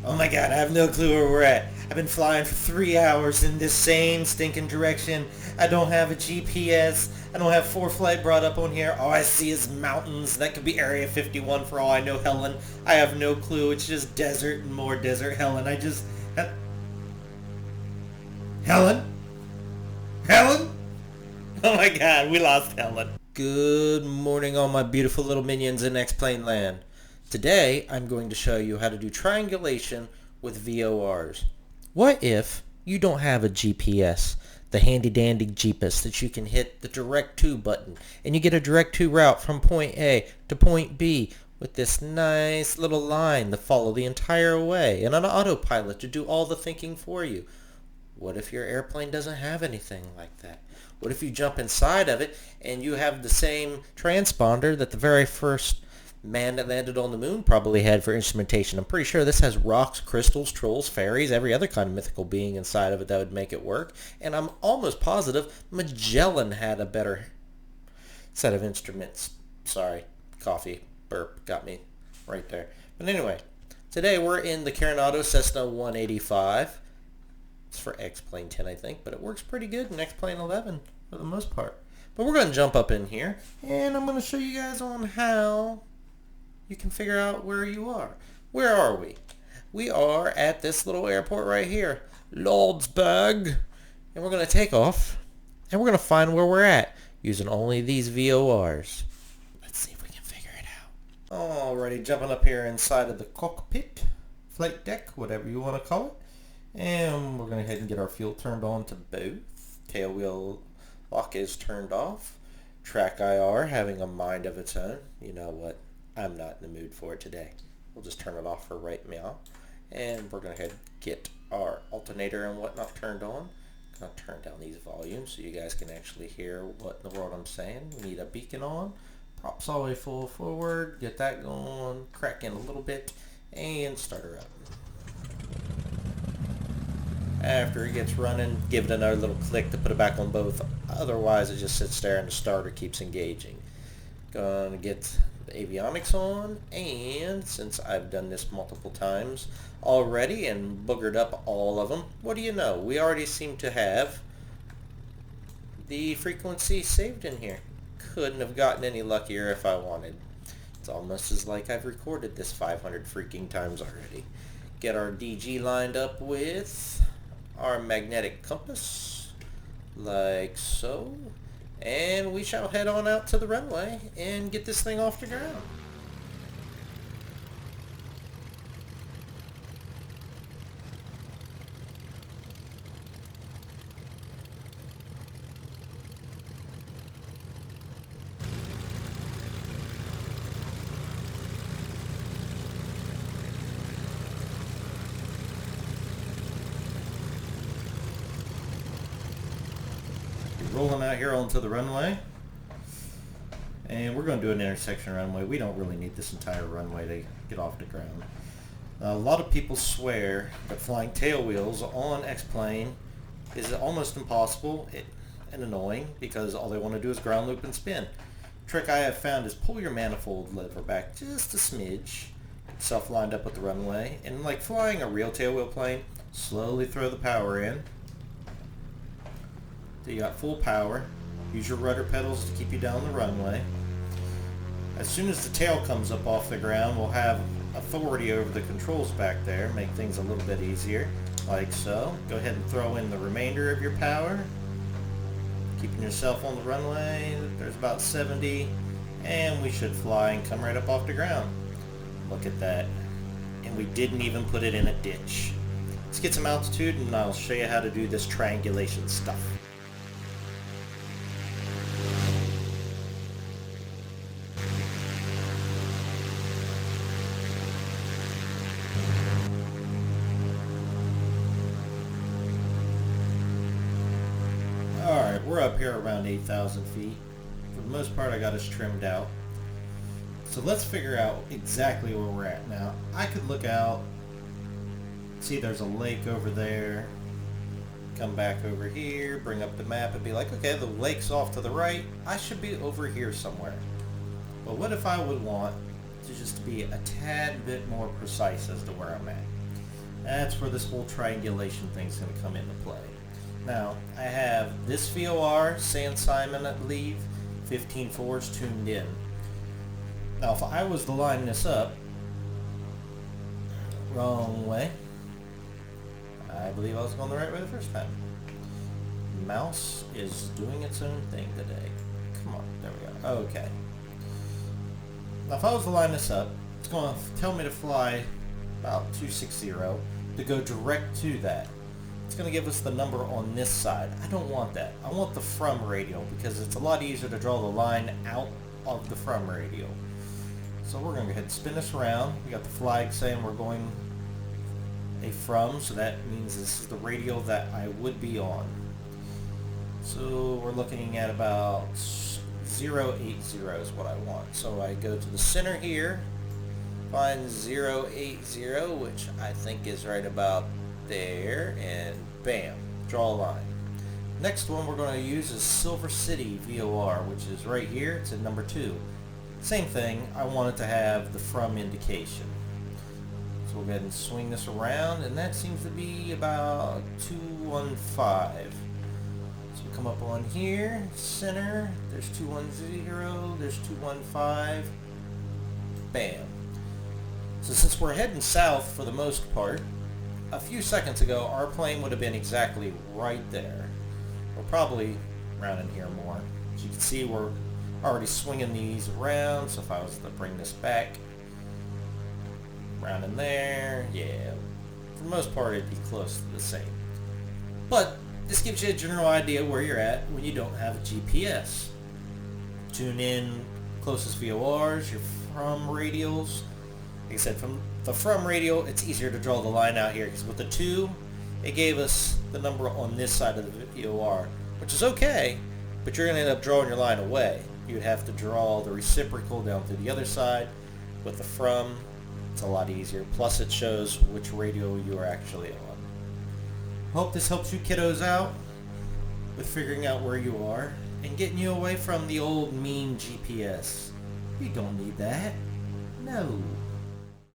Oh my god, I have no clue where we're at. I've been flying for 3 hours in this same stinking direction. I don't have a GPS. I don't have ForeFlight brought up on here. All I see is mountains. That could be Area 51 for all I know, Helen. I have no clue. It's just desert and more desert, Helen. Helen? Helen? Oh my god, we lost Helen. Good morning, all my beautiful little minions in XPLANE land. Today, I'm going to show you how to do triangulation with VORs. What if you don't have a GPS, the handy dandy Jeepus that you can hit the direct to button and you get a direct to route from point A to point B with this nice little line to follow the entire way and an autopilot to do all the thinking for you? What if your airplane doesn't have anything like that? What if you jump inside of it and you have the same transponder that the very first man that landed on the moon probably had for instrumentation? I'm pretty sure this has rocks, crystals, trolls, fairies, every other kind of mythical being inside of it that would make it work. And I'm almost positive Magellan had a better set of instruments. Sorry, coffee, burp, got me right there. But anyway, today we're in the Coronado Cessna 185. It's for XPLANE 10, I think, but it works pretty good in XPLANE 11 for the most part. But we're going to jump up in here, and I'm going to show you guys on how you can figure out where you are. Where are we? We are at this little airport right here, Lordsburg, and we're going to take off, and we're going to find where we're at using only these VORs. Let's see if we can figure it out. Alrighty, jumping up here inside of the cockpit, flight deck, whatever you want to call it. And we're going to go ahead and get our fuel turned on to both. Tail wheel lock is turned off. Track IR having a mind of its own. You know what? I'm not in the mood for it today. We'll just turn it off for right now. And we're going to go ahead and get our alternator and whatnot turned on. Going to turn down these volumes so you guys can actually hear what in the world I'm saying. We need a beacon on. Props all the way full forward. Get that going. Crack in a little bit. And start her up. After it gets running, give it another little click to put it back on both. Otherwise, it just sits there and the starter keeps engaging. Gonna get the avionics on, and since I've done this multiple times already and boogered up all of them, what do you know? We already seem to have the frequency saved in here. Couldn't have gotten any luckier if I wanted. It's almost as like I've recorded this 500 freaking times already. Get our DG lined up with our magnetic compass, like so, and we shall head on out to the runway and get this thing off the ground. Rolling out here onto the runway, and we're going to do an intersection runway. We don't really need this entire runway to get off the ground. A lot of people swear that flying tail wheels on XPLANE is almost impossible and annoying because all they want to do is ground loop and spin. The trick I have found is pull your manifold lever back just a smidge, self lined up with the runway, and like flying a real tail wheel plane, slowly throw the power in. So you got full power. Use your rudder pedals to keep you down the runway. As soon as the tail comes up off the ground, we'll have authority over the controls back there, make things a little bit easier, like so. Go ahead and throw in the remainder of your power. Keeping yourself on the runway, there's about 70, and we should fly and come right up off the ground. Look at that. And we didn't even put it in a ditch. Let's get some altitude and I'll show you how to do this triangulation stuff. Alright, we're up here around 8,000 feet. For the most part, I got us trimmed out. So let's figure out exactly where we're at now. I could look out, see there's a lake over there, come back over here, bring up the map and be like, okay, the lake's off to the right, I should be over here somewhere. But what if I would want to just be a tad bit more precise as to where I'm at? that's where this whole triangulation thing is going to come into play. Now, I have this VOR, San Simon, I believe, 15 fours tuned in. Now, if I was to line this up, wrong way, I believe I was going the right way the first time. Mouse is doing its own thing today. Come on, there we go. Okay. Now, if I was to line this up, it's going to tell me to fly about 260 to go direct to that. It's going to give us the number on this side. I don't want that. I want the from radial because it's a lot easier to draw the line out of the from radial. So we're going to go ahead and spin this around. We got the flag saying we're going a from, so that means this is the radial that I would be on. So we're looking at about 080 is what I want. So I go to the center here, find 080, which I think is right about there, and bam, draw a line. Next one we're going to use is Silver City VOR, which is right here. It's at number 2. Same thing, I want it to have the from indication. So we'll go ahead and swing this around, and that seems to be about 215. So we come up on here, center, there's 210, there's 215, bam. So since we're heading south for the most part, a few seconds ago our plane would have been exactly right there. We're probably around in here more. As you can see, we're already swinging these around, so if I was to bring this back, around in there, yeah, for the most part it'd be close to the same. But this gives you a general idea where you're at when you don't have a GPS. Tune in closest VORs, your from radials. Like I said, from the from radial, it's easier to draw the line out here because with the 2, it gave us the number on this side of the VOR, which is okay, but you're going to end up drawing your line away. You'd have to draw the reciprocal down to the other side. With the from, it's a lot easier. Plus it shows which radial you are actually on. Hope this helps you kiddos out with figuring out where you are and getting you away from the old mean GPS. You don't need that. No.